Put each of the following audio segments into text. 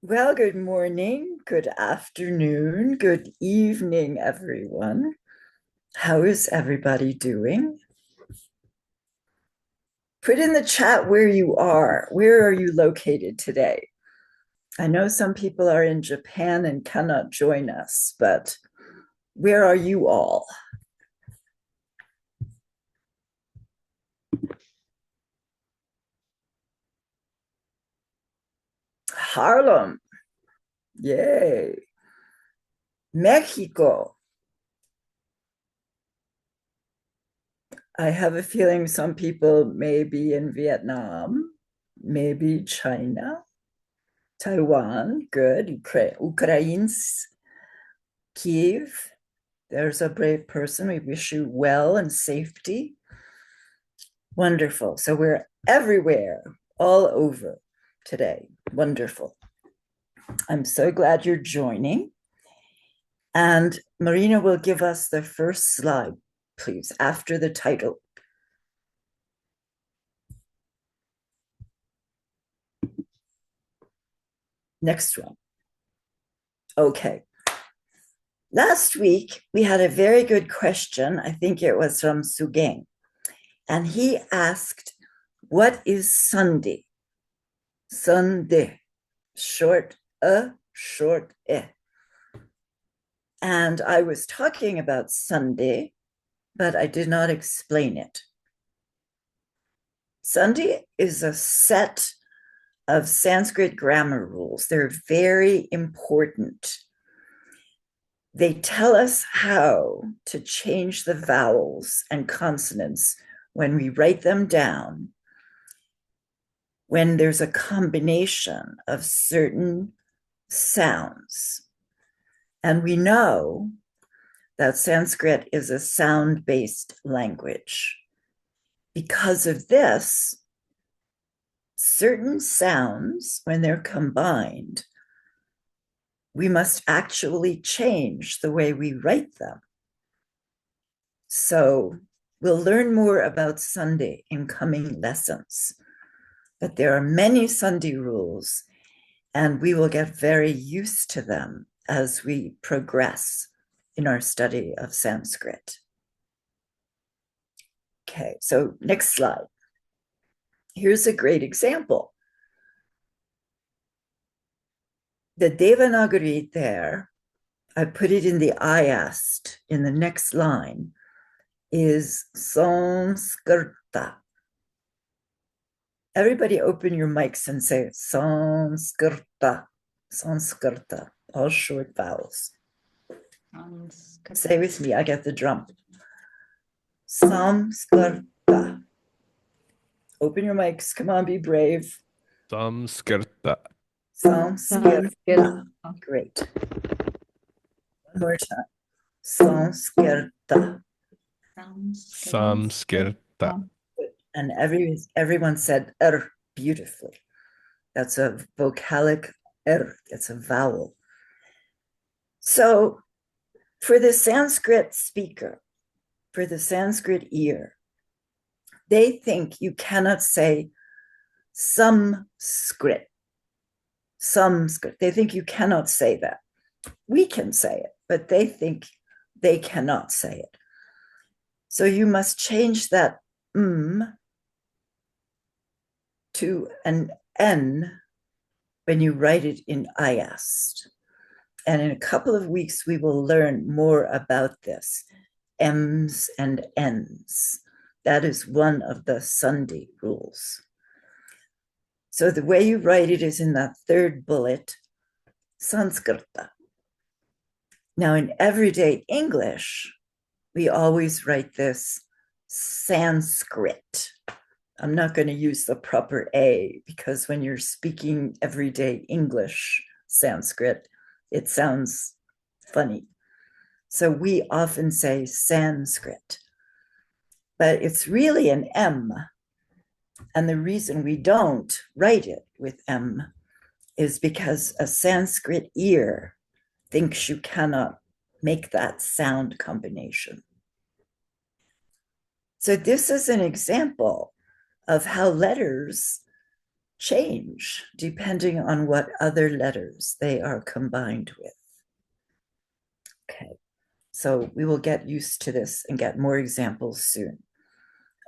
Well, good morning, good afternoon, good evening, everyone. How is everybody doing? Put in the chat where you are. Where are you located today? I know some people are in Japan and cannot join us, but where are you all? Harlem. Yay. Mexico. I have a feeling some people may be in Vietnam, maybe China, Taiwan, good. Ukraine's Kiev. There's a brave person. We wish you well and safety. Wonderful. So we're everywhere, all over today. Wonderful. I'm so glad you're joining. And Marina will give us the first slide, please, after the title. Next one. Okay. Last week, we had a very good question. I think it was from Sugeng. And he asked, what is Sunday? Sunday, short short e. And I was talking about Sunday, but I did not explain it. Sunday is a set of Sanskrit grammar rules. They're very important. They tell us how to change the vowels and consonants when we write them down, when there's a combination of certain sounds. And we know that Sanskrit is a sound-based language. Because of this, certain sounds, when they're combined, we must actually change the way we write them. So we'll learn more about Sunday in coming lessons. But there are many Sunday rules, and we will get very used to them as we progress in our study of Sanskrit. Okay, so next slide. Here's a great example. The Devanagari there, I put it in the IAST in the next line, is Sanskrta. Everybody open your mics and say Sanskrta, Sanskrta, all short vowels. Say with me, I get the drum. Samskrta. Open your mics, come on, be brave. Samskrta. Samskrta. Great. One more time. Sanskrta. Samskrta. And everyone said beautifully. That's a vocalic It's a vowel. So for the Sanskrit speaker, for the Sanskrit ear, they think you cannot say Samskrit. Samskrit. They think you cannot say that. We can say it, but they think they cannot say it. So you must change that to an N when you write it in IAST. And in a couple of weeks, we will learn more about this, M's and N's. That is one of the Sunday rules. So the way you write it is in that third bullet, Sanskrta. Now, in everyday English, we always write this Sanskrit. I'm not going to use the proper A because when you're speaking everyday English Sanskrit, it sounds funny. So we often say Sanskrit, but it's really an M. And the reason we don't write it with M is because a Sanskrit ear thinks you cannot make that sound combination. So this is an example of how letters change depending on what other letters they are combined with. Okay, so we will get used to this and get more examples soon.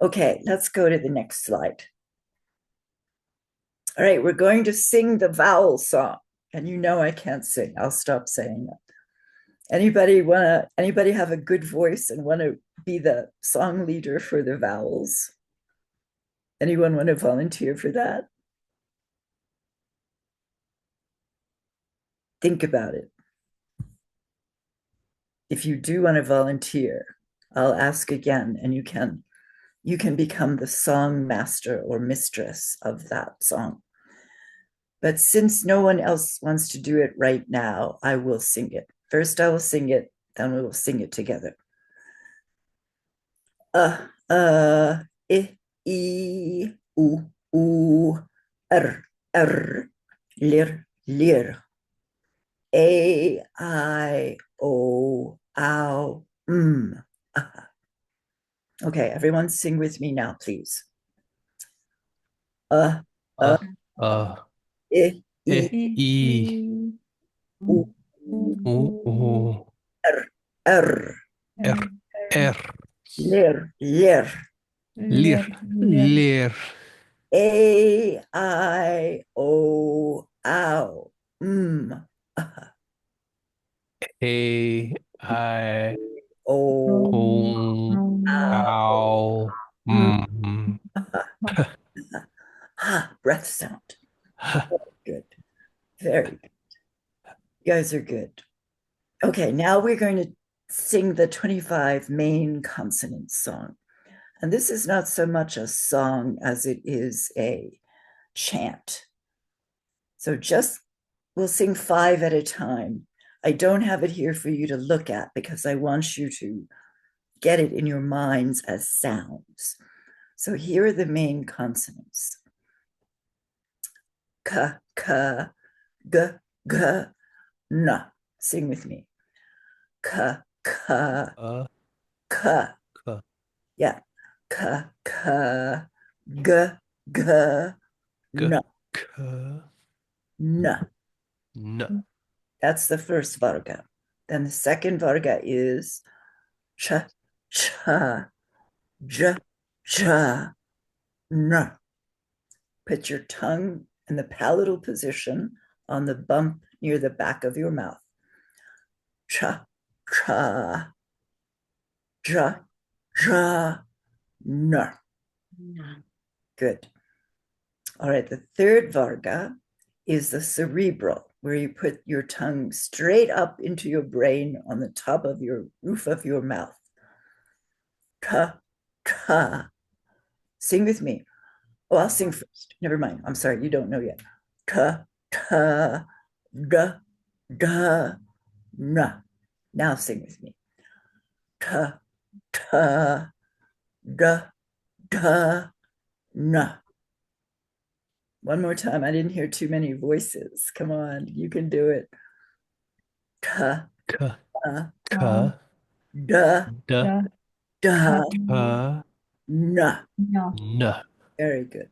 Okay, let's go to the next slide. All right, we're going to sing the vowel song. And you know I can't sing. I'll stop saying that. Anybody have a good voice and want to be the song leader for the vowels? Anyone want to volunteer for that? Think about it. If you do want to volunteer, I'll ask again and you can become the song master or mistress of that song. But since no one else wants to do it right now, I will sing it. First, I will sing it, then we will sing it together. I, u, lir. A, I, O, ow, Okay, everyone sing with me now, please. I, E, u, U, r, R, lir. Lir, A, I, O, ow, A, I, O, O, ow, Ow, Mm. breath sound. Good. Very good. You guys are good. Okay, now we're going to sing the 25 main consonant song. And this is not so much a song as it is a chant. So we'll sing 5 at a time. I don't have it here for you to look at because I want you to get it in your minds as sounds. So here are the main consonants. K, k, g, g, n. Sing with me. K, k, k. K, Yeah. K, k, g, g, K, n, K, n. N, That's the first varga. Then the second varga is ch, ch, j, j, n. Put your tongue in the palatal position on the bump near the back of your mouth. Ch, ch, j, j, n. Good. All right, the third varga is the cerebral, where you put your tongue straight up into your brain on the top of your roof of your mouth. Ta, ta. Sing with me. Oh, I'll sing first. Never mind. I'm sorry, you don't know yet. Ta, ta, da, da, na. Now sing with me. Ta, ta, da, da, na. One more time. I didn't hear too many voices. Come on, you can do it. Ta, K, ta, K, da, D, da, K, na. N. Very good.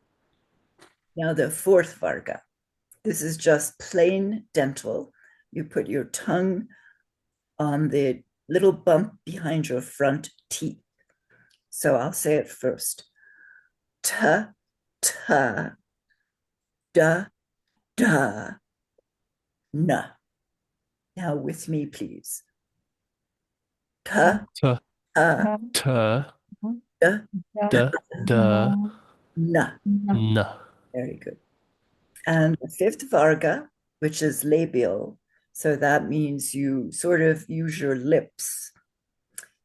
Now the fourth varga. This is just plain dental. You put your tongue on the little bump behind your front teeth. So I'll say it first. Ta, ta, da, da, na. Now with me, please. Ta, T, ta, T, da, D, D, na. N. Very good. And the fifth varga, which is labial, so that means you sort of use your lips.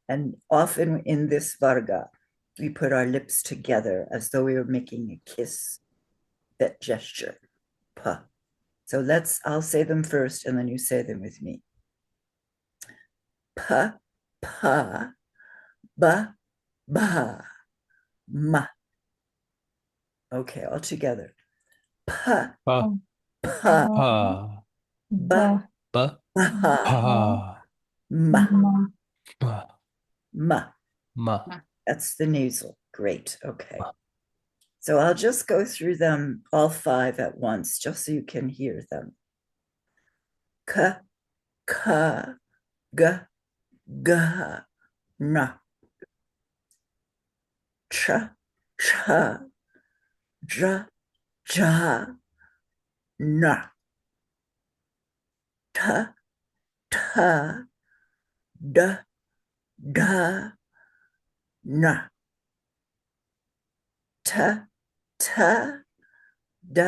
And often in this varga, we put our lips together as though we were making a kiss, that gesture. Pa. So I'll say them first and then you say them with me. Pa, pa, ba, ba, ma. Okay, all together. Pa, Pa, pa, Pa, ba, B, ba, Pa, ma, Ma, ma. Ma, That's the nasal. Great. Okay. So I'll just go through them all five at once, just so you can hear them. K, ka, g, g, na. Ch, ch, j, ja, na. T, t, d, da, na. T, t, d,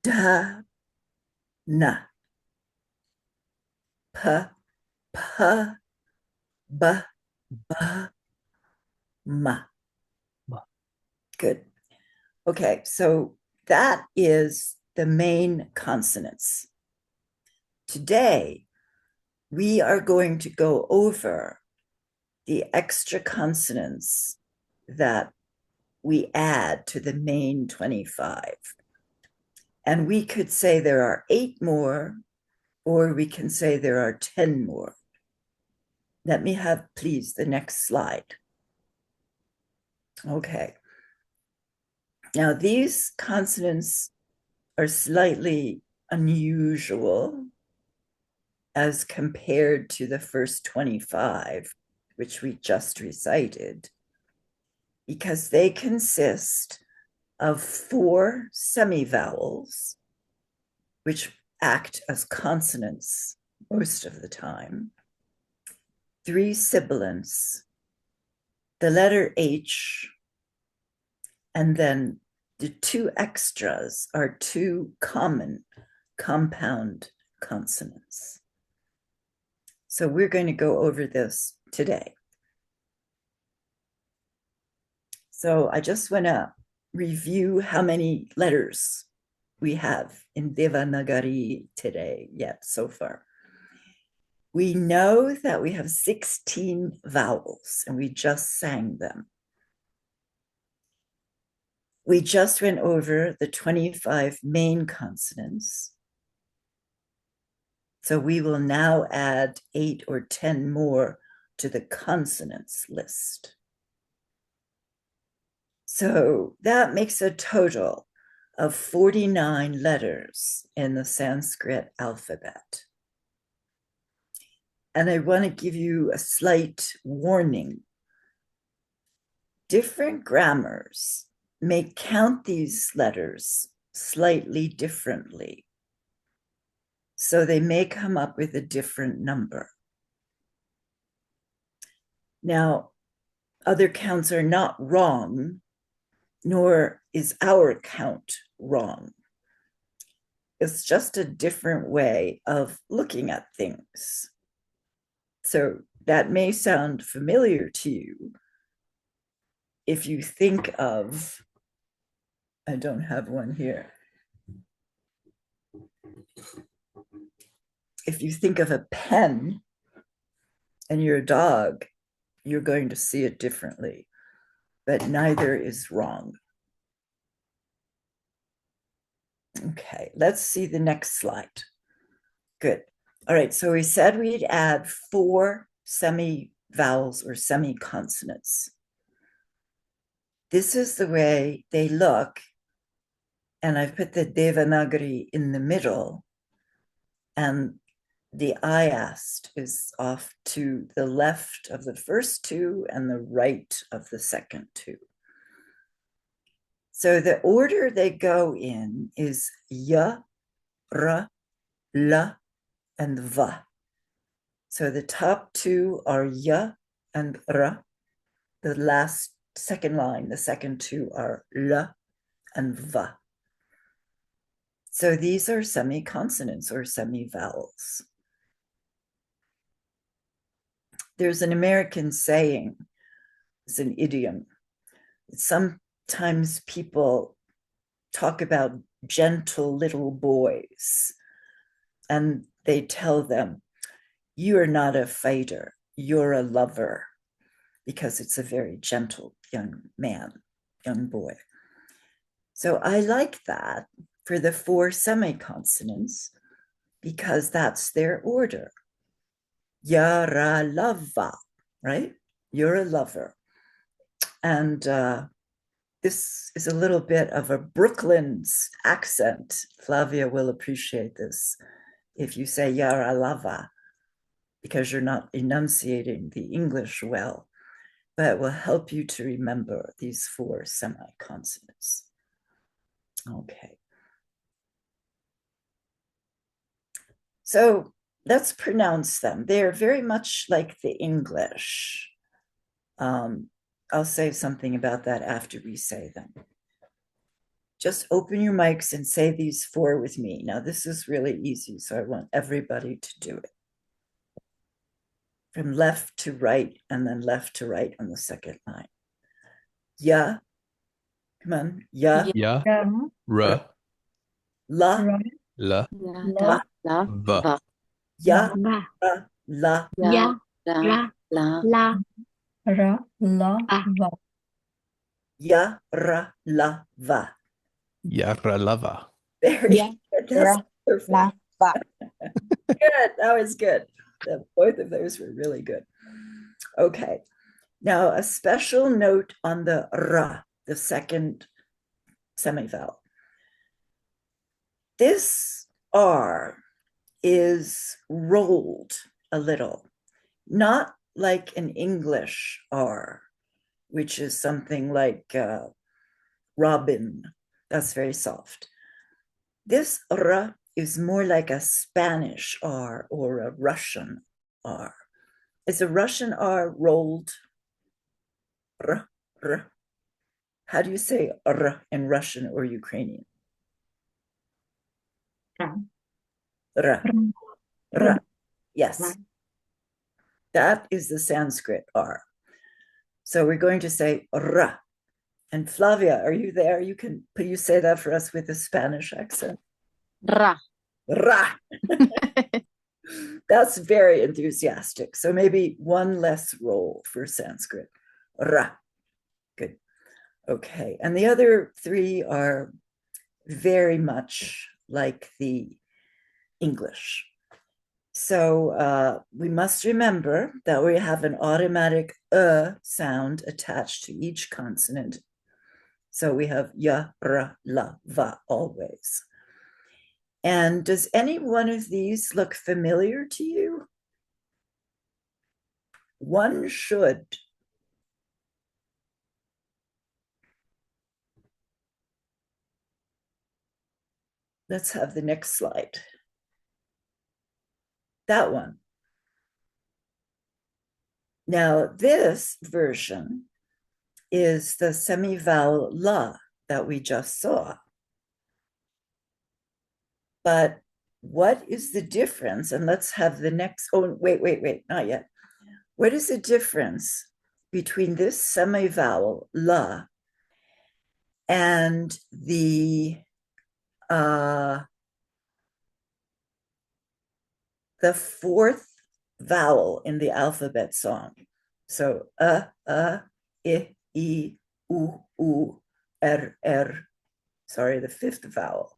da, na. P, p, b, b, ma. Ma. Good. Okay, so that is the main consonants. Today, we are going to go over the extra consonants that we add to the main 25. And we could say there are 8 more, or we can say there are 10 more. Let me have, please, the next slide. Okay. Now, these consonants are slightly unusual as compared to the first 25, which we just recited, because they consist of 4 semivowels, which act as consonants most of the time, 3 sibilants, the letter H, and then the 2 extras are 2 common compound consonants. So we're going to go over this today. So I just want to review how many letters we have in Devanagari today yet so far. We know that we have 16 vowels, and we just sang them. We just went over the 25 main consonants. So we will now add 8 or 10 more to the consonants list. So that makes a total of 49 letters in the Sanskrit alphabet. And I want to give you a slight warning. Different grammars may count these letters slightly differently. So they may come up with a different number. Now, other counts are not wrong, nor is our count wrong. It's just a different way of looking at things. So that may sound familiar to you if you think of, I don't have one here. If you think of a pen and you're a dog, you're going to see it differently, but neither is wrong. Okay, let's see the next slide. Good. All right, so we said we'd add 4 semi-vowels or semi-consonants. This is the way they look, and I've put the Devanagari in the middle, and the IAST is off to the left of the first 2 and the right of the second 2. So the order they go in is ya, ra, la, and va. So the top 2 are ya and ra. The last second line, the second 2 are la and va. So these are semi-consonants or semi-vowels. There's an American saying, it's an idiom. Sometimes people talk about gentle little boys, and they tell them, you're not a fighter, you're a lover, because it's a very gentle young man, young boy. So I like that for the 4 semi-consonants, because that's their order. Yara lava, right? You're a lover. And this is a little bit of a Brooklyn's accent. Flavia will appreciate this if you say Yara Lava, because you're not enunciating the English well, but it will help you to remember these four semi-consonants. Okay. So let's pronounce them. They're very much like the English. I'll say something about that after we say them. Just open your mics and say these four with me. Now, this is really easy, so I want everybody to do it. From left to right and then left to right on the second line. Ya. Come on. Ya. Ya. Yeah. Ra. La. Ra. La. La. La. Va. Ya. Va. Ra. La. Ya. La. La. La. Ra. La. Ah. Va. Ya. Ra. La. Va. Yara lava. Very Ya. good. That's Ra. perfect. La. Va. Good. That was good. Both of those were really good. Okay. Now, a special note on the ra, the second semivowel. This R is rolled a little, not like an English R, which is something like Robin. That's very soft. This R is more like a Spanish R or a Russian R. Is a Russian R rolled? R, R. How do you say R in Russian or Ukrainian? Ra. R. Ra. R. Yes. That is the Sanskrit R. So we're going to say R. And Flavia, are you there? Can you say that for us with a Spanish accent? Ra. Ra. That's very enthusiastic. So maybe one less roll for Sanskrit. Ra. Good. Okay. And the other three are very much like the English. So we must remember that we have an automatic sound attached to each consonant. So we have ya, ra, la, va always. And does any one of these look familiar to you? One should. Let's have the next slide. That one. Now, this version is the semivowel la that we just saw. But what is the difference? And let's have the next, oh, wait, not yet. What is the difference between this semivowel la and the fourth vowel in the alphabet song? So I, u, r. Sorry, the fifth vowel.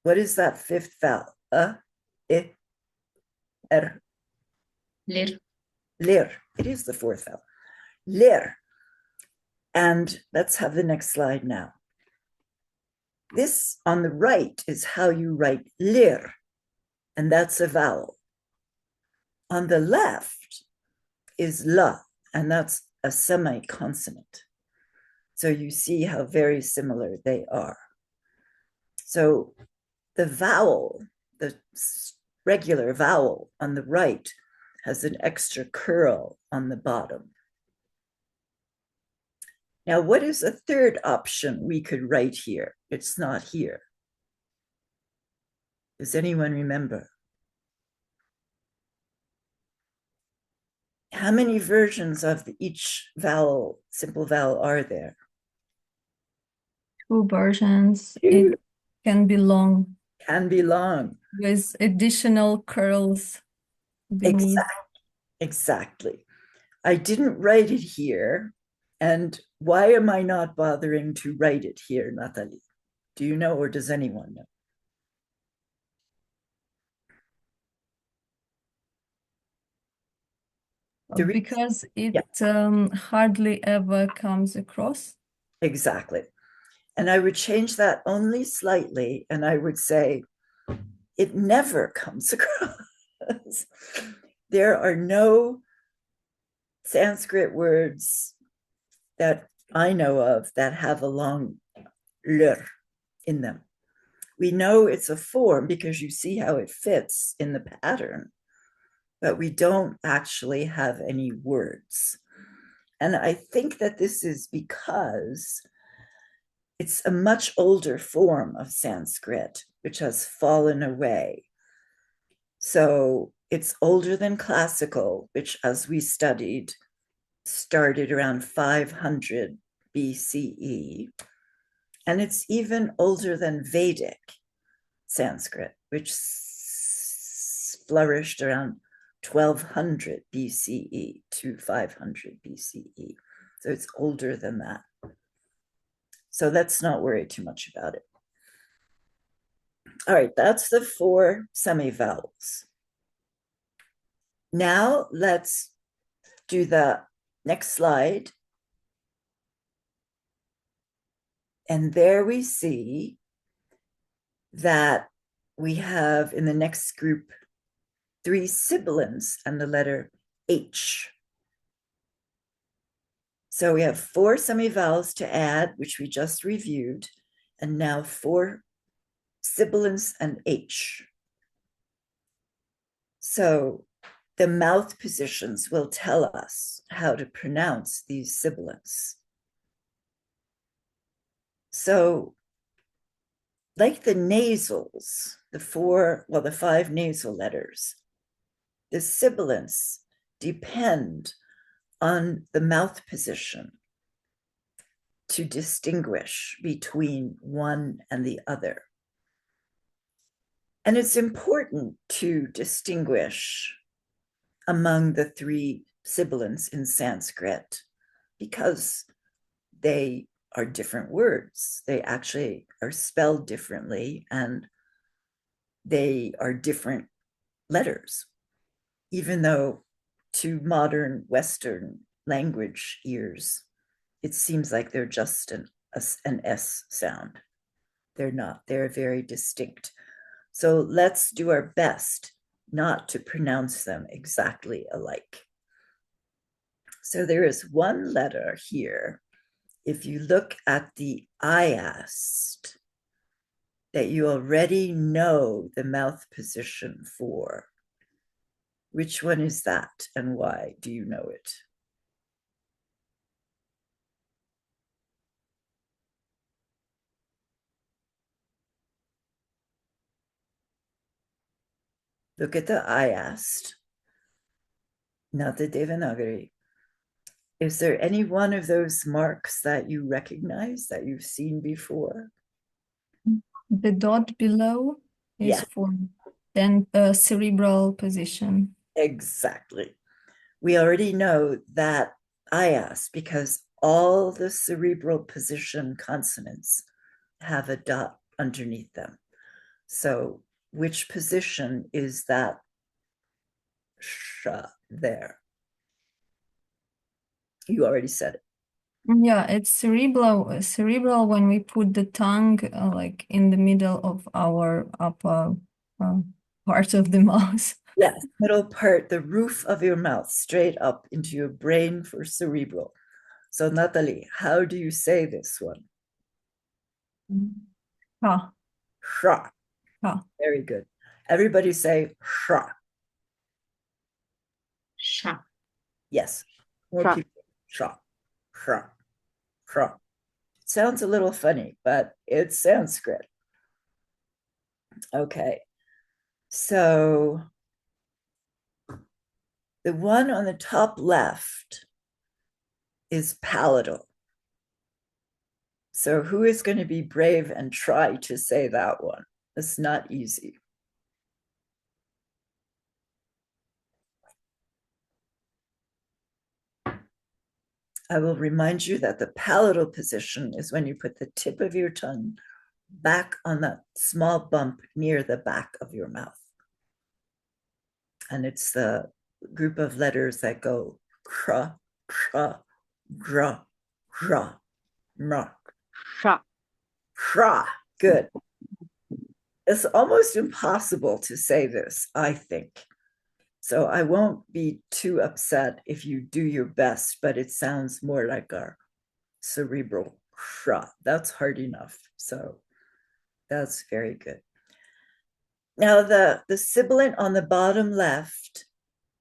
What is that fifth vowel? I, r. Lir. Lir. It is the fourth vowel. Lir. And let's have the next slide now. This on the right is how you write lir, and that's a vowel. On the left is la, and that's a semi-consonant. So you see how very similar they are. So the vowel, the regular vowel on the right has an extra curl on the bottom. Now, what is a third option we could write here? It's not here. Does anyone remember? How many versions of each vowel, simple vowel, are there? 2 versions. It can be long Can be long. with additional curls beneath. Exactly. I didn't write it here. And why am I not bothering to write it here, Natalie? Do you know, or does anyone know? Because it Yeah. hardly ever comes across. Exactly. And I would change that only slightly, and I would say it never comes across. There are no Sanskrit words that I know of that have a long lr in them. We know it's a form because you see how it fits in the pattern, but we don't actually have any words. And I think that this is because it's a much older form of Sanskrit, which has fallen away. So it's older than classical, which, as we studied, started around 500 BCE. And it's even older than Vedic Sanskrit, which flourished around 1200 BCE to 500 BCE. So it's older than that. So let's not worry too much about it. All right, that's the 4 semivowels. Now let's do the next slide. And there we see that we have in the next group 3 sibilants and the letter H. So we have 4 semivowels to add, which we just reviewed, and now 4 sibilants and H. So the mouth positions will tell us how to pronounce these sibilants. So like the nasals, the 5 nasal letters, the sibilants depend on the mouth position to distinguish between one and the other. And it's important to distinguish among the 3 sibilants in Sanskrit because they are different words. They actually are spelled differently and they are different letters, even though to modern Western language ears, it seems like they're just an S sound. They're not, they're very distinct. So let's do our best not to pronounce them exactly alike. So there is one letter here, if you look at the iast, that you already know the mouth position for. Which one is that and why do you know it? Look at the iast, not the Devanagari. Is there any one of those marks that you recognize that you've seen before? The dot below is Yeah. for then cerebral position. Exactly. We already know that iast because all the cerebral position consonants have a dot underneath them. So which position is that sh there? You already said it. Yeah, it's cerebral. Cerebral when we put the tongue like in the middle of our upper part of the mouth. Yes, middle part, the roof of your mouth, straight up into your brain for cerebral. So Natalie, how do you say this one? Ha. Shra. Ha. Very good. Everybody say shra. Sha. Yes. More Shra. people. Shra. Shra. Shra. It sounds a little funny, but it's Sanskrit. Okay. So the one on the top left is palatal. So who is going to be brave and try to say that one? It's not easy. I will remind you that the palatal position is when you put the tip of your tongue back on that small bump near the back of your mouth. And it's the group of letters that go kra, kra, gra, gra, mra, Sha. kra. Good. It's almost impossible to say this, I think. So I won't be too upset if you do your best, but it sounds more like our cerebral kra. That's hard enough. So that's very good. Now the sibilant on the bottom left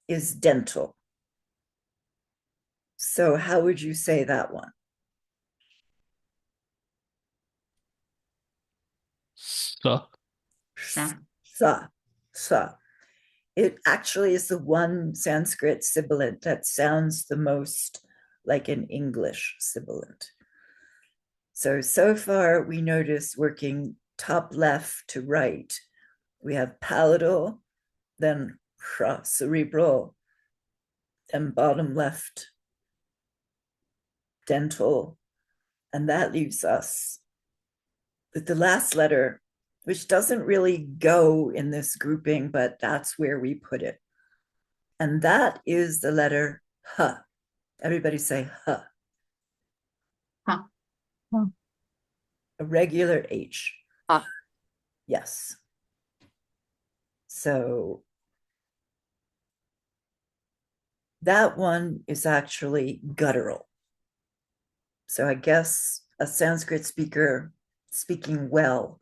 is dental. So how would you say that one? Sa. Sa. Sa. It actually is the one Sanskrit sibilant that sounds the most like an English sibilant. So far we notice working top left to right. We have palatal, then cerebral, and bottom left, dental. And that leaves us with the last letter, which doesn't really go in this grouping, but that's where we put it. And that is the letter H. Everybody say H. Ha. A regular H. Ha. Yes. So that one is actually guttural. So I guess a Sanskrit speaker speaking well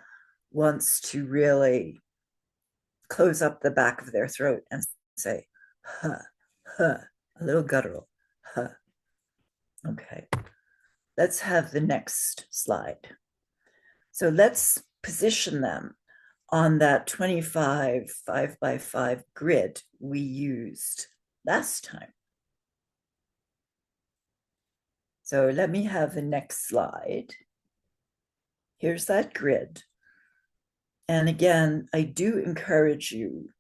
wants to really close up the back of their throat and say, huh, huh, a little guttural, huh. Okay, let's have the next slide. So let's position them on that 25 5x5 grid we used last time. So let me have the next slide. Here's that grid. And again, I do encourage you,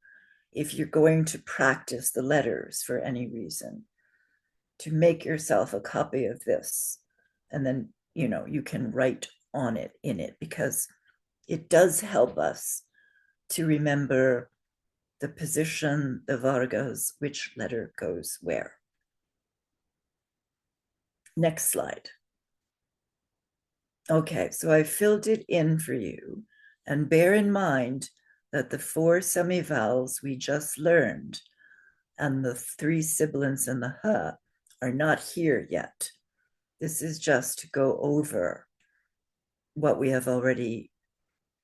if you're going to practice the letters for any reason, to make yourself a copy of this. And then, you can write on it, in it, because it does help us to remember the position, the vargas, which letter goes where. Next slide. Okay, so I filled it in for you. And bear in mind that the 4 semivowels we just learned and the 3 sibilants and the h are not here yet. This is just to go over what we have already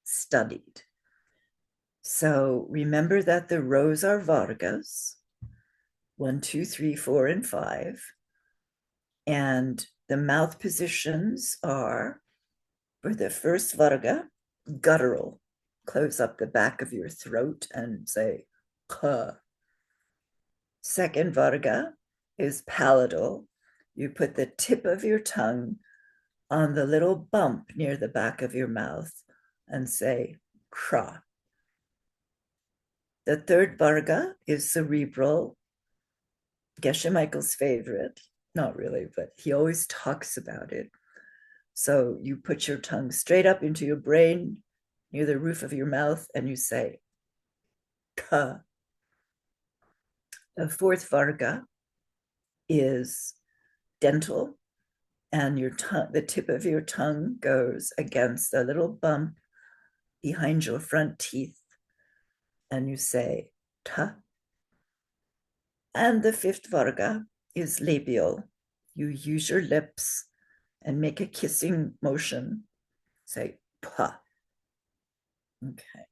studied. So remember that the rows are vargas, 1, 2, 3, 4, and 5. And the mouth positions are, for the first varga, guttural. Close up the back of your throat and say, K. Second varga is palatal. You put the tip of your tongue on the little bump near the back of your mouth and say, Kra. The third varga is cerebral. Geshe Michael's favorite. Not really, but he always talks about it. So you put your tongue straight up into your brain near the roof of your mouth and you say, Ka. The fourth varga is dental, and your tongue, the tip of your tongue goes against a little bump behind your front teeth, and you say ta. And the fifth varga is labial. You use your lips and make a kissing motion, say pa. Okay.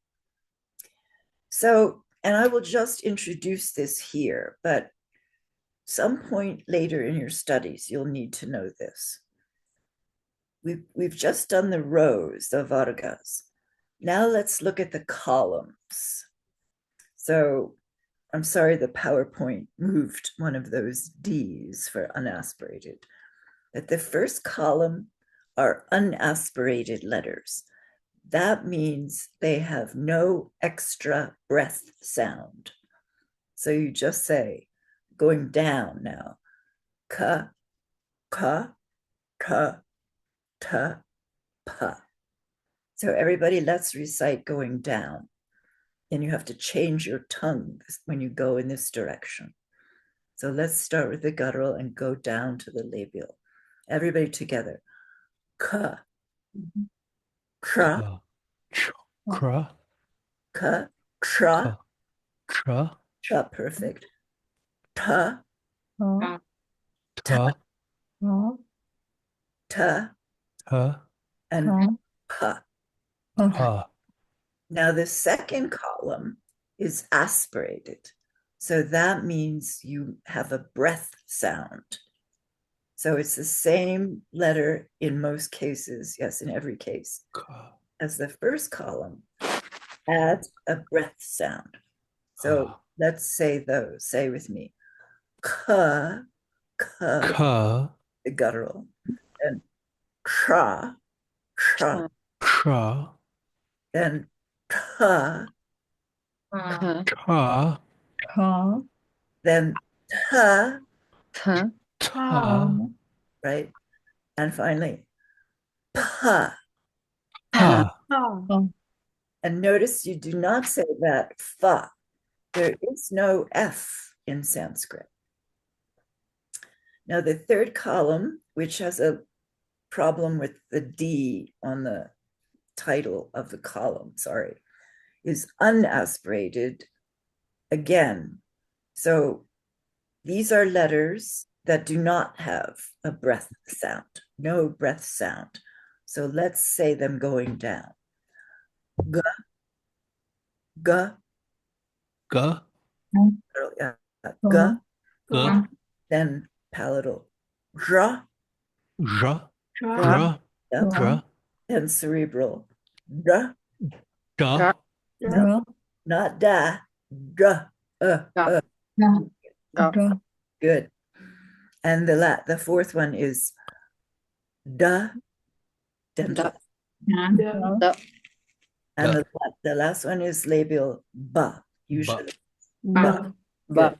So, and I will just introduce this here, but some point later in your studies, you'll need to know this. We've just done the rows, the vargas. Now let's look at the columns. So I'm sorry the PowerPoint moved one of those D's for unaspirated. But the first column are unaspirated letters. That means they have no extra breath sound. So you just say, going down now, ka, ka, ta, ta, pa. So everybody, let's recite going down. And you have to change your tongue when you go in this direction. So let's start with the guttural and go down to the labial. Everybody together. Ka, tra, Kra. ka, tra, Tra. tra, perfect. Ta, Ta, Ta. ta, ta, Ta. and ta, pa. pa. Pa. Now the second column is aspirated. So that means you have a breath sound. So it's the same letter in most cases, yes, in every case, Ka. as the first column. Add a breath sound. So let's say those. Say with me. Ka, ka, Ka. the guttural. And tra, tra. Tra. Then ta, Ta. Ta, then ta, Ta. Ta. right? And finally, pa. Pa. pa. And notice you do not say that fa. There is no F in Sanskrit. Now, the third column, which has a problem with the D on the title of the column, is unaspirated again. So these are letters that do not have a breath sound, no breath sound. So let's say them going down. G, G, Ga. G, Ga. then palatal. Dra, Ja. Gra. Gra. then cerebral. Dra, Da. Ra, not da. Dra, Da. ra, good. And the fourth one is da, dental. Da. And the last one is labial ba, usually. Ba. Good.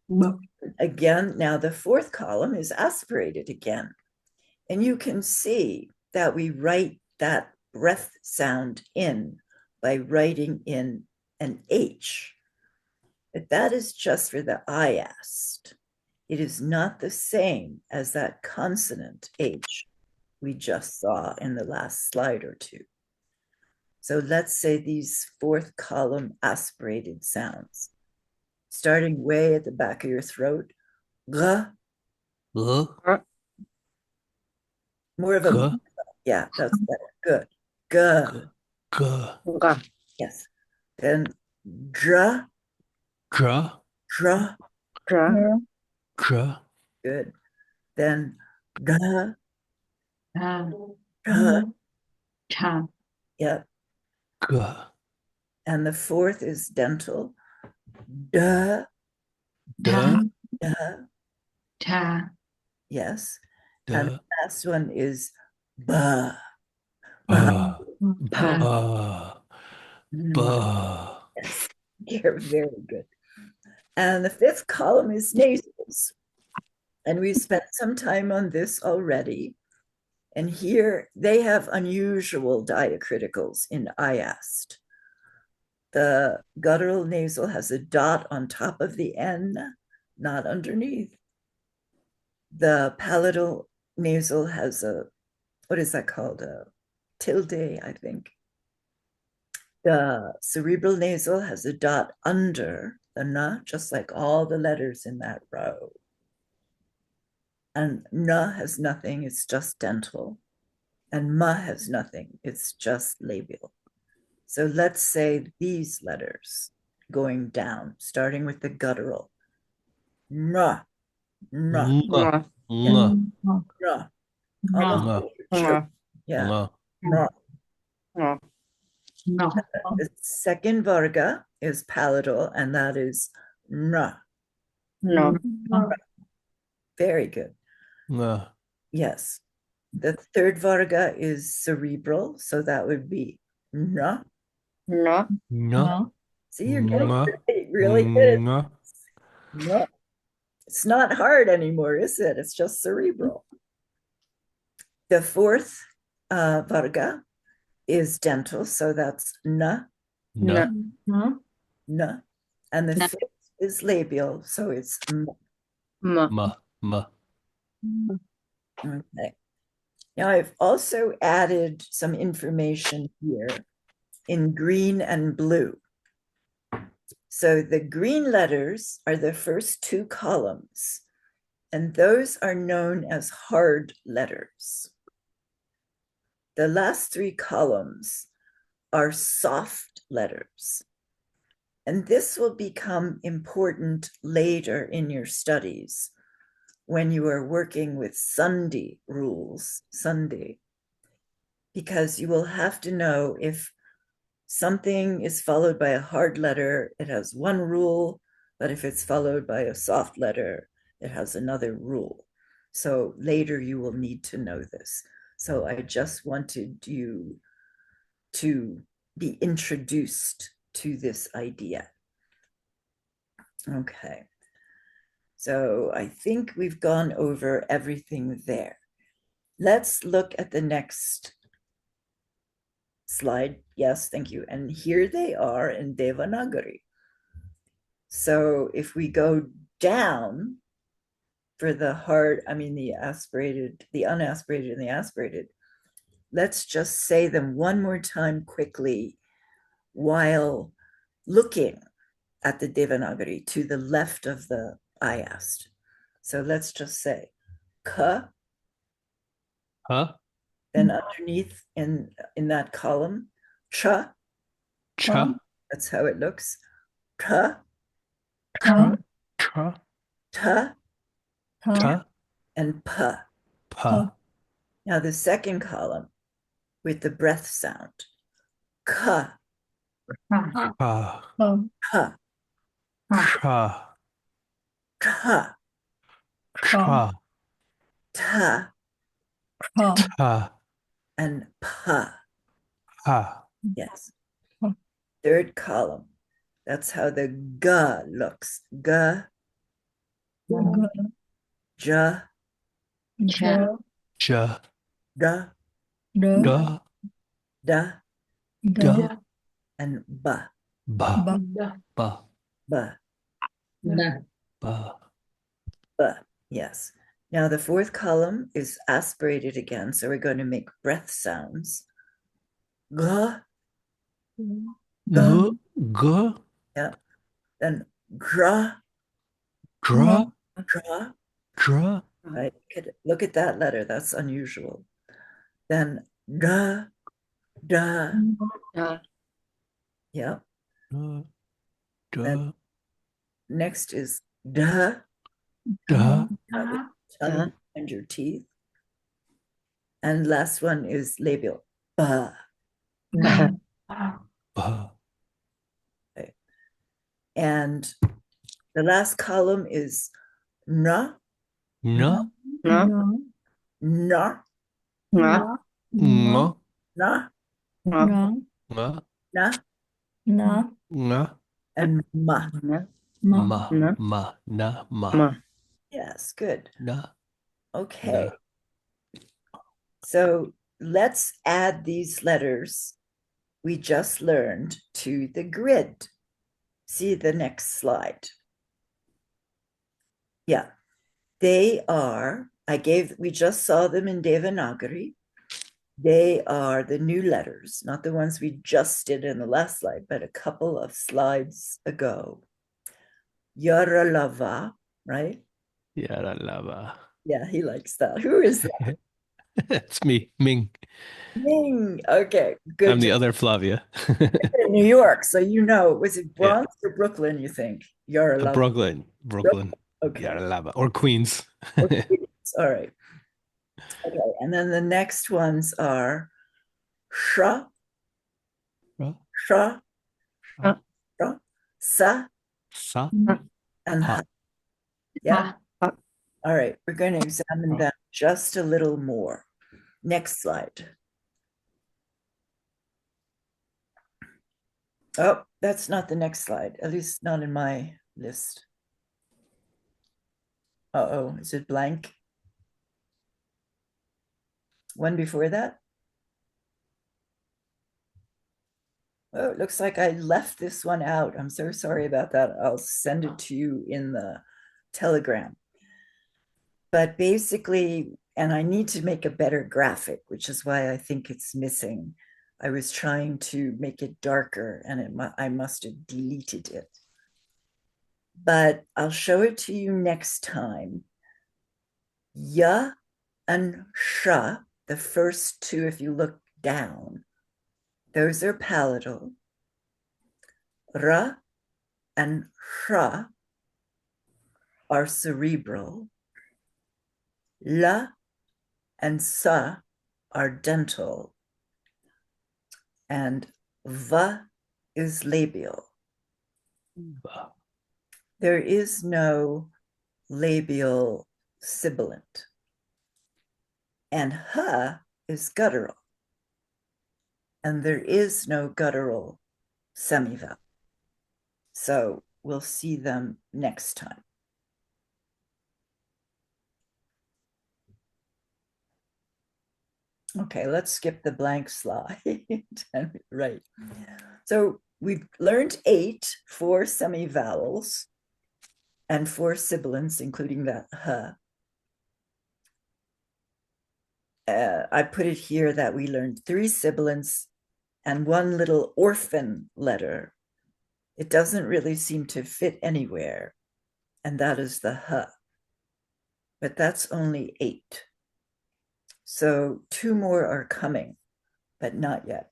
Ba. Again, now the fourth column is aspirated again. And you can see that we write that breath sound in by writing in an H. But that is just for the IAST. It is not the same as that consonant H we just saw in the last slide or two. So let's say these fourth column aspirated sounds, starting way at the back of your throat. G, more of a, Ga. yeah, that's better. Good. G, Ga. yes. Then dra, Dra. dra, ra, Dra. good. Then da, Ta. da, Ta. yeah. Ga. And the fourth is dental. Da, Da. da, Ta. yes. And Da. the last one is ba. Ba. Pa. Ba. Ba. Yes, you're very good. And the fifth column is nasals. And we've spent some time on this already. And here they have unusual diacriticals in IAST. The guttural nasal has a dot on top of the N, not underneath. The palatal nasal has a, what is that called? A tilde, I think. The cerebral nasal has a dot under the na, just like all the letters in that row. And na has nothing, it's just dental. And ma has nothing, it's just labial. So let's say these letters going down, starting with the guttural. Na, na, Nga. ra, Nga. na. Almost Nga. yeah. Nga. Na. No. The second varga is palatal, and that is na. No. Very good. Nga. Yes. The third varga is cerebral, so that would be na. No. Nga. ra, See, you're getting Nga. really good. Nga. No, it's not hard anymore, is it? It's just cerebral. The fourth varga is dental, so that's na, Na. na. And the Na. fifth is labial, so it's m. Ma. Okay. Now I've also added some information here in green and blue. So the green letters are the first two columns, and those are known as hard letters. The last three columns are soft letters. And this will become important later in your studies when you are working with Sandhi rules, Sandhi, because you will have to know if something is followed by a hard letter, it has one rule, but if it's followed by a soft letter, it has another rule. So later you will need to know this. So I just wanted you to be introduced to this idea. Okay. So I think we've gone over everything there. Let's look at the next slide. Yes, thank you. And here they are in Devanagari. So if we go down for the hard, the aspirated, the unaspirated, and the aspirated, let's just say them one more time quickly while looking at the Devanagari to the left of the ayast. So let's just say ka, Huh? then underneath in that column, cha, Cha. that's how it looks, ka, Cha. Cha. ta, Ta. and pa. Pa. Now the second column with the breath sound, ka, Pa. ka, Cha. ka, Cha. ta, Ta. and pa. Ha. Yes. Third column, that's how the ga looks. Ga, ja, Ja. Ja. da, Da. da, Da. and ba, Ba. Ba. Ba. ba, Ba. Ba. ba. Yes. Now the fourth column is aspirated again, so we're going to make breath sounds. Ga, G. G. yeah. Then dra, Dra. dra. Dra. Right. Look at that letter. That's unusual. Then da, da. Da. Yeah. Da. And Da. next is da, Da. Da. tongue and your teeth. And last one is labial. Ba. Ba. Ba. And the last column is na, Na. Na. na, Na. Nga. na, Na. Nga. na, Nga. and ma. Na. Ma. Na. Ma. Na. Ma. Ma. Yes, good. Na. Okay. So let's add these letters we just learned to the grid. See the next slide. Yeah, they are, we just saw them in Devanagari. They are the new letters, not the ones we just did in the last slide, but a couple of slides ago. Yaralava, right? Yaralava. Yeah, he likes that. Who is that? It's me, Ming. Ming. Okay, good. I'm the other Flavia. In New York, so you know, was it Bronx or Brooklyn, you think? Yaralava. Brooklyn. Okay. Yaralava. Or Queens. Okay. All right. Okay, and then the next ones are sha, sha, Sha. sha, sa, Sa. and ha. Ha. Yeah. Ha. All right, we're going to examine that just a little more. Next slide. Oh, that's not the next slide, at least not in my list. Uh-oh, is it blank? One before that? Oh, it looks like I left this one out. I'm so sorry about that. I'll send it to you in the Telegram. But basically, and I need to make a better graphic, which is why I think it's missing. I was trying to make it darker and I must have deleted it. But I'll show it to you next time. Ya and sha, the first two, if you look down, those are palatal. Ra and sha are cerebral. La and sa are dental. And va is labial. There is no labial sibilant. And ha is guttural. And there is no guttural semivowel. So we'll see them next time. Okay, let's skip the blank slide. Right. So we've learned 4 semivowels and 4 sibilants, including that huh. I put it here that we learned 3 sibilants and 1 little orphan letter. It doesn't really seem to fit anywhere, and that is the huh. But that's only 8. So 2 more are coming, but not yet.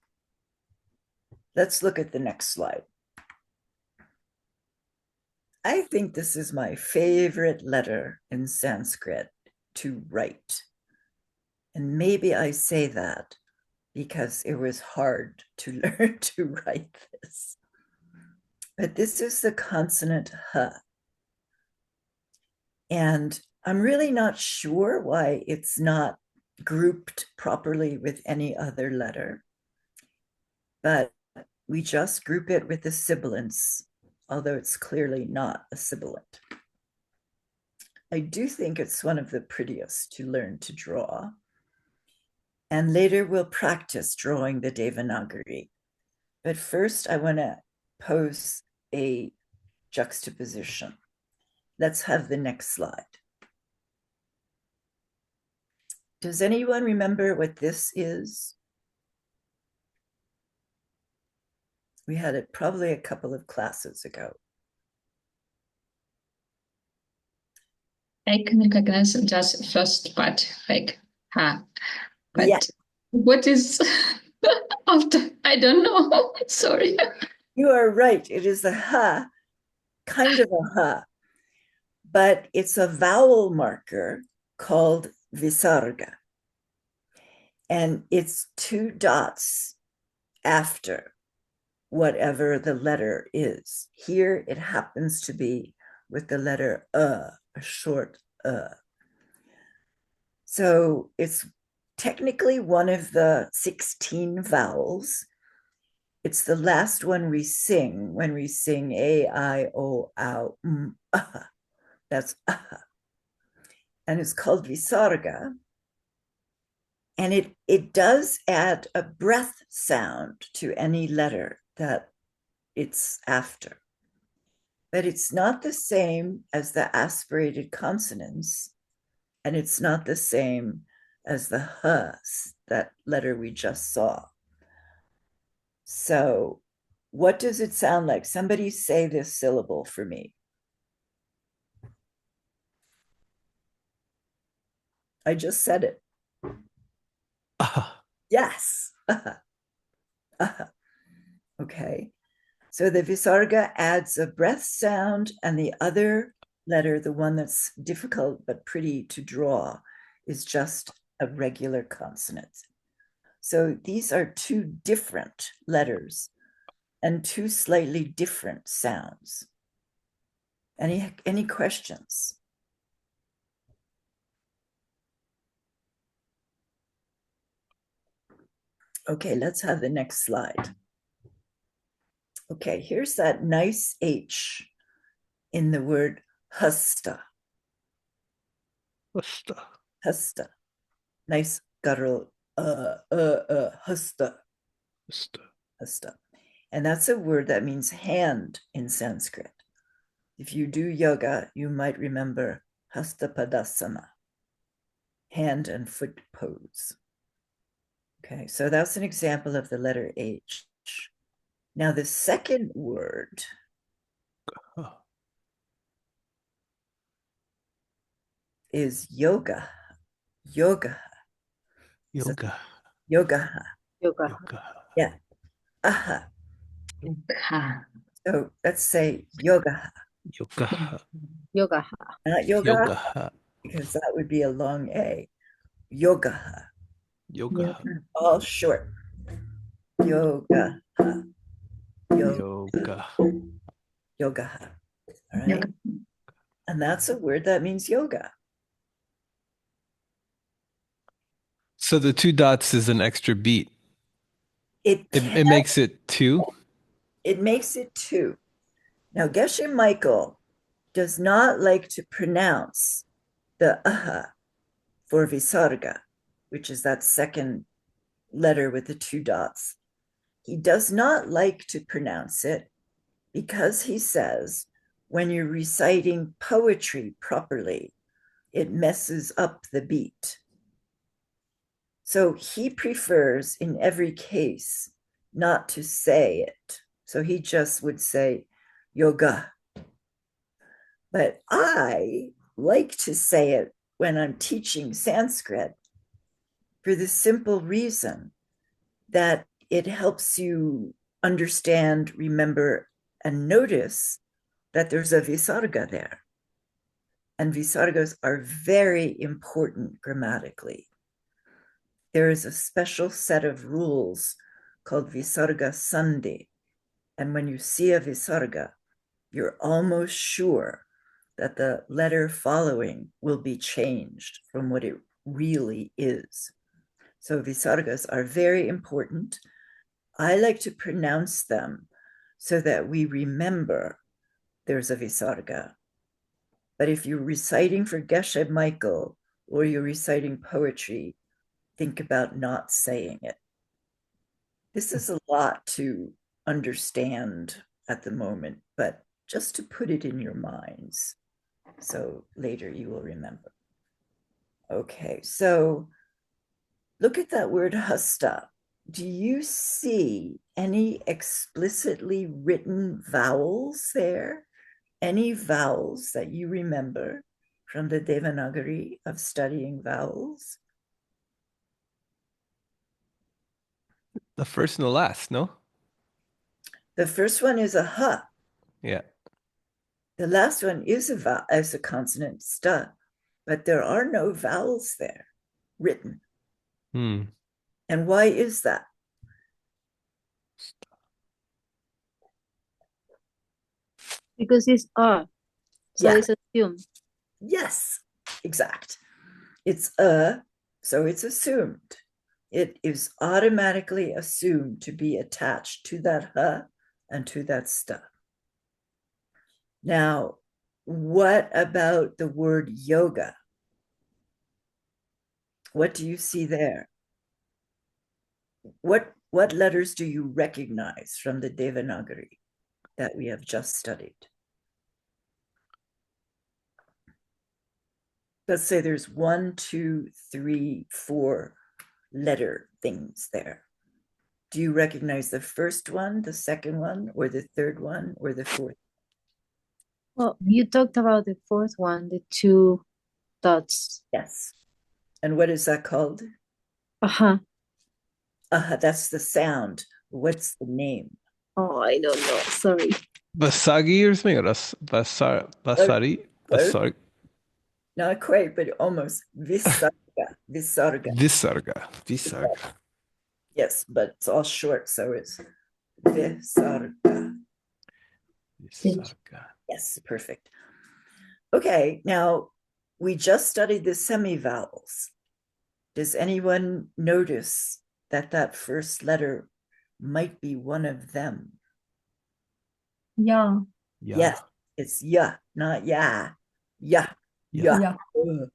Let's look at the next slide. I think this is my favorite letter in Sanskrit to write. And maybe I say that because it was hard to learn to write this. But this is the consonant H. And I'm really not sure why it's not grouped properly with any other letter. But we just group it with the sibilants, although it's clearly not a sibilant. I do think it's one of the prettiest to learn to draw. And later we'll practice drawing the Devanagari. But first I want to pose a juxtaposition. Let's have the next slide. Does anyone remember what this is? We had it probably a couple of classes ago. I can recognize just first part, like ha. But Yeah. what is after? I don't know. Sorry. You are right. It is a ha, kind of a ha, but it's a vowel marker called visarga. And it's 2 dots after whatever the letter is. Here it happens to be with the letter a short So it's technically one of the 16 vowels. It's the last one we sing when we sing A, I, O, Au, Ah. That's ah. And it's called visarga. And it does add a breath sound to any letter that it's after. But it's not the same as the aspirated consonants, and it's not the same as the h, that letter we just saw. So what does it sound like? Somebody say this syllable for me. I just said it. Yes. Okay. So the visarga adds a breath sound, and the other letter, the one that's difficult but pretty to draw, is just a regular consonant. So these are 2 different letters and 2 slightly different sounds. Any questions? Okay, let's have the next slide. Okay, here's that nice H in the word hasta. Hasta. Nice guttural hasta. Hasta. And that's a word that means hand in Sanskrit. If you do yoga, you might remember Hastapadasana, hand and foot pose. Okay, so that's an example of the letter H. Now the second word is yoga. Yoga. So Yoga. yoga. Yoga. Yoga. Yeah. Aha. Ha. So let's say yoga. Yoga. Yoga. Not yoga, Yoga. because that would be a long A. Yoga. Yoga. All short. Yoga. Yoga. Yoga. All right. Yoga. And that's a word that means yoga. So the two dots is an extra beat. It It makes it two. makes it two. Now, Geshe Michael does not like to pronounce the aha for visarga, which is that second letter with the two dots. He does not like to pronounce it because he says when you're reciting poetry properly, it messes up the beat. So he prefers in every case not to say it. So he just would say yoga. But I like to say it when I'm teaching Sanskrit for the simple reason that it helps you understand, remember, and notice that there's a visarga there. And visargas are very important grammatically. There is a special set of rules called visarga sandhi. And when you see a visarga, you're almost sure that the letter following will be changed from what it really is. So visargas are very important. I like to pronounce them so that we remember there's a visarga. But if you're reciting for Geshe Michael or you're reciting poetry, think about not saying it. This is a lot to understand at the moment, but just to put it in your minds. So later you will remember. Okay, so look at that word hasta. Do you see any explicitly written vowels there? Any vowels that you remember from the Devanagari of studying vowels? The first and the last, no? The first one is a h. Yeah. The last one is a consonant, sta, but there are no vowels there written. Hmm. And why is that? Because it's so Yeah. it's assumed. Yes, exact. It's so it's assumed. It is automatically assumed to be attached to that h and to that sta. Now, what about the word yoga? What do you see there? What letters do you recognize from the Devanagari that we have just studied? Let's say there's 1, 2, 3, 4 letter things there. Do you recognize the first one, the second one, or the third one, or the fourth? Well, you talked about the fourth one, the two dots. Yes. And what is that called? Uh-huh. That's the sound. What's the name? Oh, I don't know. Sorry. Basagi or something? Or basari? Close. Basari? Not quite, but almost. Visarga. Visarga. Visarga. Visarga. Yes, but it's all short, so it's visarga. Visarga. Yes, perfect. Okay, now we just studied the semivowels. Does anyone notice that that first letter might be one of them? Yeah. Yeah. Yes, it's ya, not ya. Ya. Yeah. Ya.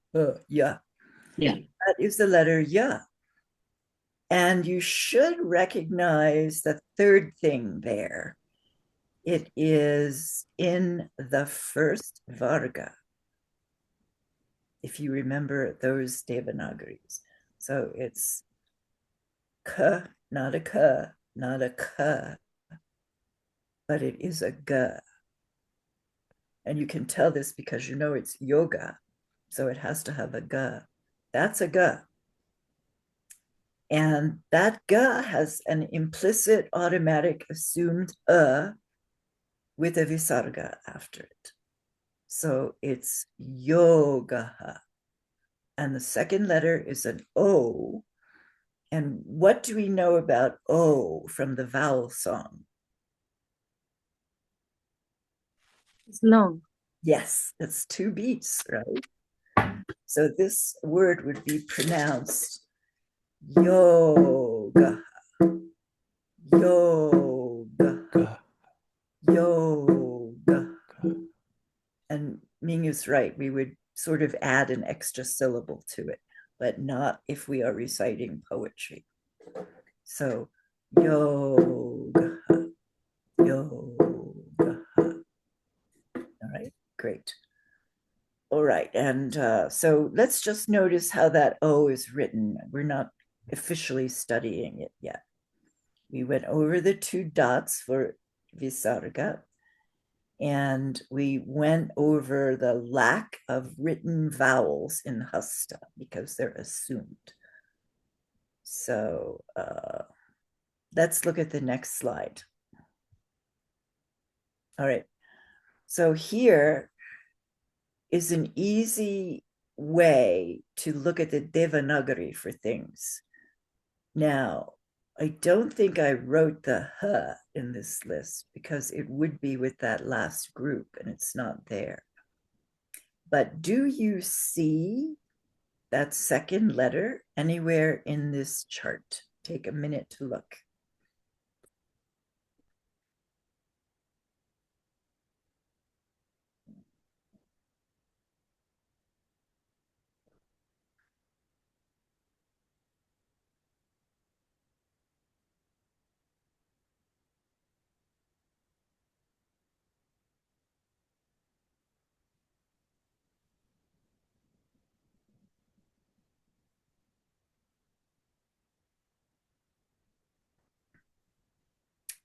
Yeah. Ya. Yeah. That is the letter ya. And you should recognize the third thing there. It is in the first Varga, if you remember those Devanagaris. So it's K, not a K, not a K, but it is a G. And you can tell this because you know it's yoga, so it has to have a G. That's a G. And that G has an implicit, automatic, assumed with a visarga after it. So it's yoga. And the second letter is an O. And what do we know about O from the vowel song? It's long. Yes, it's 2 beats, right? So this word would be pronounced yoga, yoga, yoga. And Ming is right. We would sort of add an extra syllable to it, but not if we are reciting poetry. So yoga, yoga. All right, great. All right, and so let's just notice how that O is written. We're not officially studying it yet. We went over the 2 dots for visarga, and we went over the lack of written vowels in hasta because they're assumed. So let's look at the next slide. All right, so here is an easy way to look at the Devanagari for things. Now, I don't think I wrote the H in this list because it would be with that last group and it's not there. But do you see that second letter anywhere in this chart? Take a minute to look.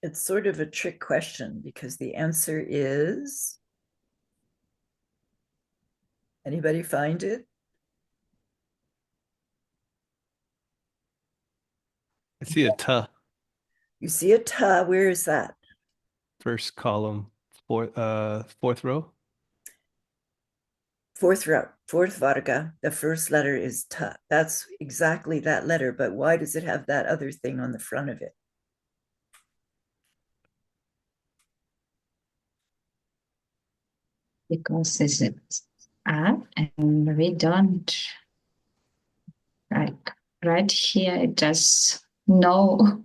It's sort of a trick question because the answer is, anybody find it? I see a ta, You see a ta, where is that? first column, fourth row. Fourth row, fourth varga, the first letter is ta. That's exactly that letter, but why does it have that other thing on the front of it? Because it's a, and we don't like right here. It just no.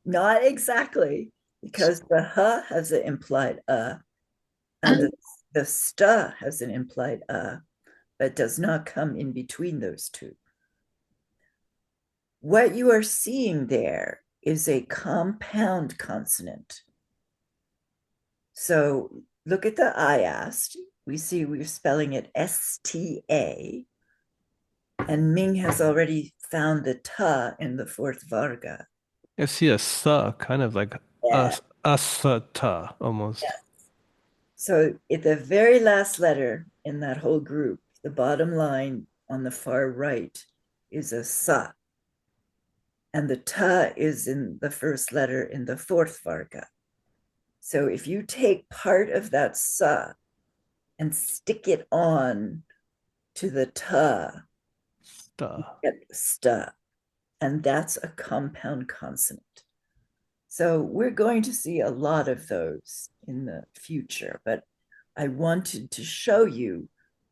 Not exactly, because the ha has an implied and the sta has an implied but does not come in between those two. What you are seeing there is a compound consonant. So look at the IAST. We see we're spelling it STA, and Ming has already found the ta in the fourth varga. I see a sa, kind of like Yeah. asata almost. Yeah. So at the very last letter in that whole group, the bottom line on the far right is a sa. And the ta is in the first letter in the fourth varga. So if you take part of that sa and stick it on to the ta, Sta. you get sta. And that's a compound consonant. So we're going to see a lot of those in the future, but I wanted to show you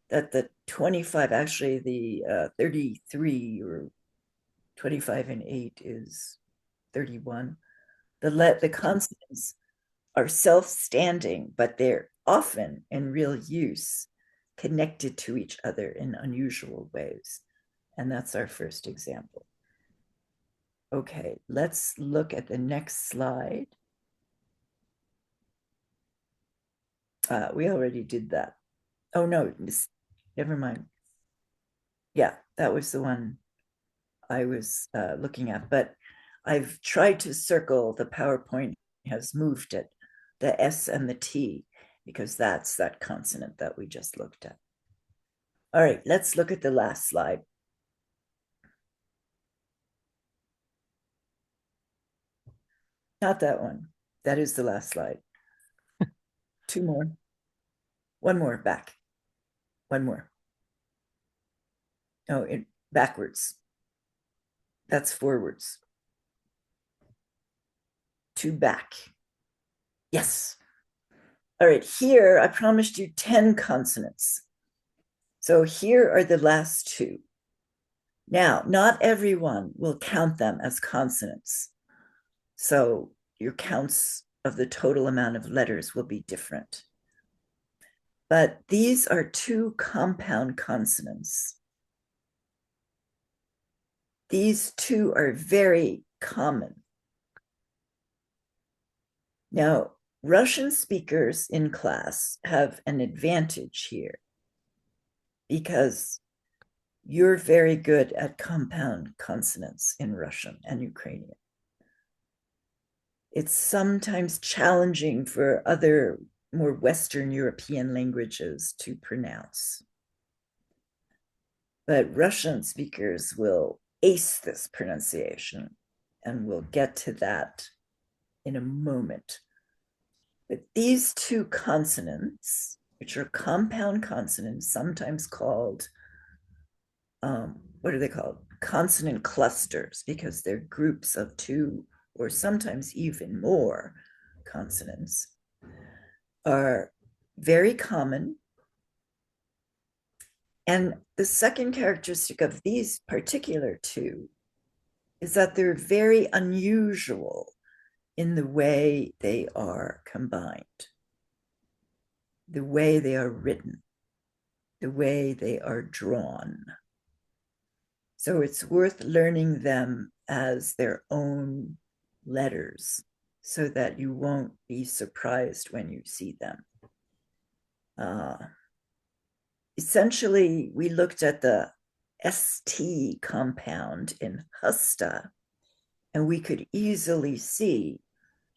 that the 25, actually the 33 or 25 and 8 is 31. The consonants are self-standing, but they're often in real use connected to each other in unusual ways. And that's our first example. Okay, let's look at the next slide. We already did that. Oh, no, never mind. Yeah, that was the one I was looking at, but I've tried to circle, the PowerPoint has moved it, the S and the T, because that's that consonant that we just looked at. All right, let's look at the last slide. Not that one. That is the last slide. Two more. One more back. One more. Oh, backwards. That's forwards. Two back. Yes. All right, here I promised you 10 consonants. So here are the last two. Now, not everyone will count them as consonants. So your counts of the total amount of letters will be different. But these are two compound consonants. These two are very common. Now, Russian speakers in class have an advantage here because you're very good at compound consonants in Russian and Ukrainian. It's sometimes challenging for other more Western European languages to pronounce. But Russian speakers will ace this pronunciation, and we'll get to that in a moment. But these two consonants, which are compound consonants, sometimes called, what are they called? Consonant clusters, because they're groups of two or sometimes even more consonants, are very common. And the second characteristic of these particular two is that they're very unusual in the way they are combined, the way they are written, the way they are drawn. So it's worth learning them as their own letters so that you won't be surprised when you see them. Essentially, we looked at the ST compound in hasta, and we could easily see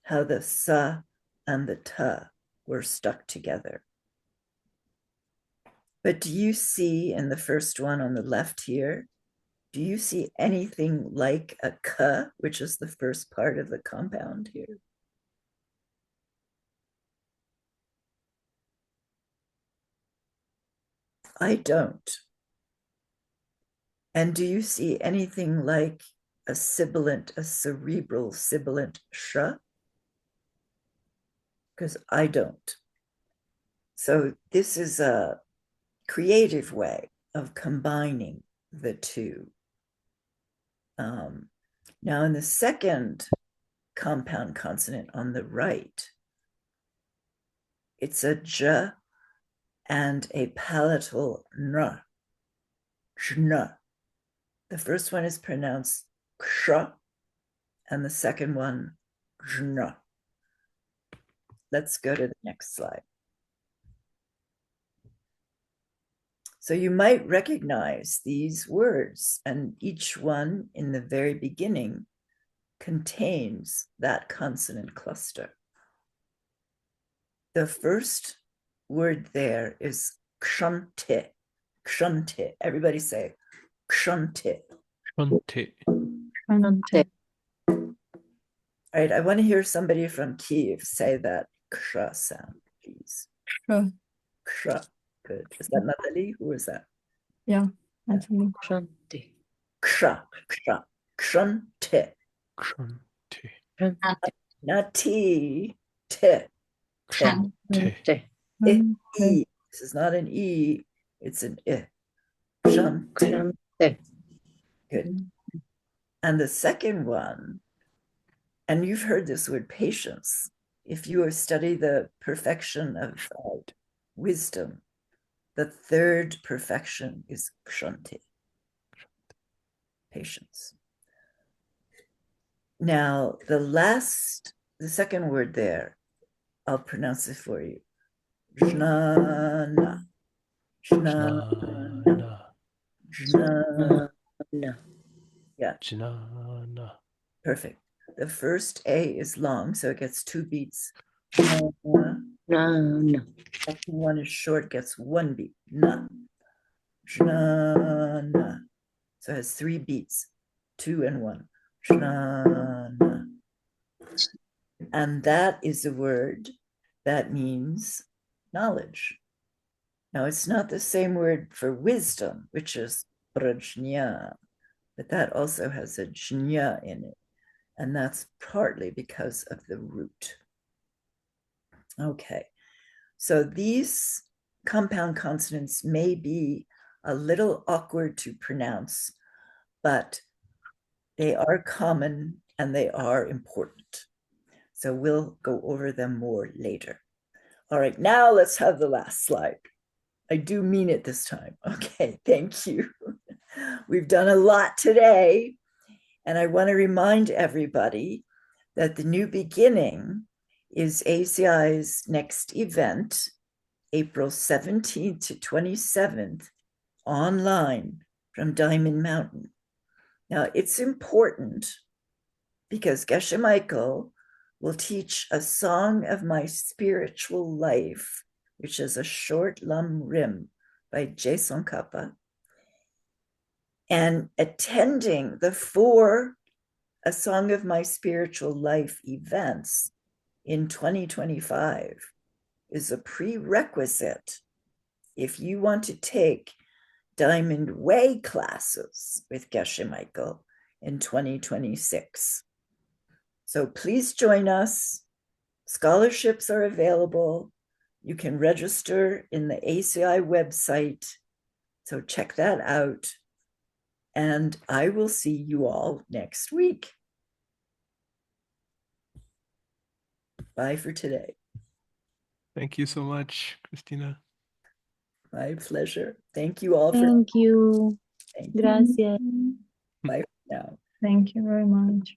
how the sa and the ta were stuck together. But do you see in the first one on the left here, do you see anything like a ka, which is the first part of the compound here? I don't. And do you see anything like a sibilant, a cerebral sibilant sh? Because I don't. So this is a creative way of combining the two. Now in the second compound consonant on the right, it's a j and a palatal n, jn. The first one is pronounced ksha, and the second one jn. Let's go to the next slide. So you might recognize these words, and each one in the very beginning contains that consonant cluster. The first word there is kshante. Kshante. Everybody say kshante. Shante. Shante. All right, I want to hear somebody from Kiev say that ksha sound, please. Sure. Ksha. Good. Is that Natalie? Who is that? Yeah, actually. Shante. Ksha. Ksha. Kshante. Shante. Shante. Not T. T. Shante. Shante. E. This is not an E, it's an I. Shante. Shante. Good. And the second one, and you've heard this word patience. If you have studied the perfection of wisdom, the third perfection is kshante, patience. Now, the second word there, I'll pronounce it for you. Jnana. Jnana. Jnana. Jnana. No. Yeah, Jnana. perfect. The first A is long, so it gets 2 beats. Jnana. No. Second one is short, gets 1 beat. Na. Jnana. So it has 3 beats, 2 and 1. Jnana. And that is a word that means knowledge. Now, it's not the same word for wisdom, which is prajna, but that also has a jna in it. And that's partly because of the root. Okay, so these compound consonants may be a little awkward to pronounce, but they are common and they are important. So we'll go over them more later. All right, now let's have the last slide. I do mean it this time. Okay, thank you. We've done a lot today, and I want to remind everybody that the New Beginning is ACI's next event, April 17th to 27th, online from Diamond Mountain. Now, it's important because Geshe Michael will teach a song of my spiritual life, which is a short lam rim by Jason Kappa. And attending the 4 A Song of My Spiritual Life events in 2025 is a prerequisite if you want to take Diamond Way classes with Geshe Michael in 2026. So please join us. Scholarships are available. You can register in the ACI website. So check that out. And I will see you all next week. Bye for today. Thank you so much, Christina. My pleasure. Thank you all Thank you. Thank you. Gracias. Bye for now. Thank you very much.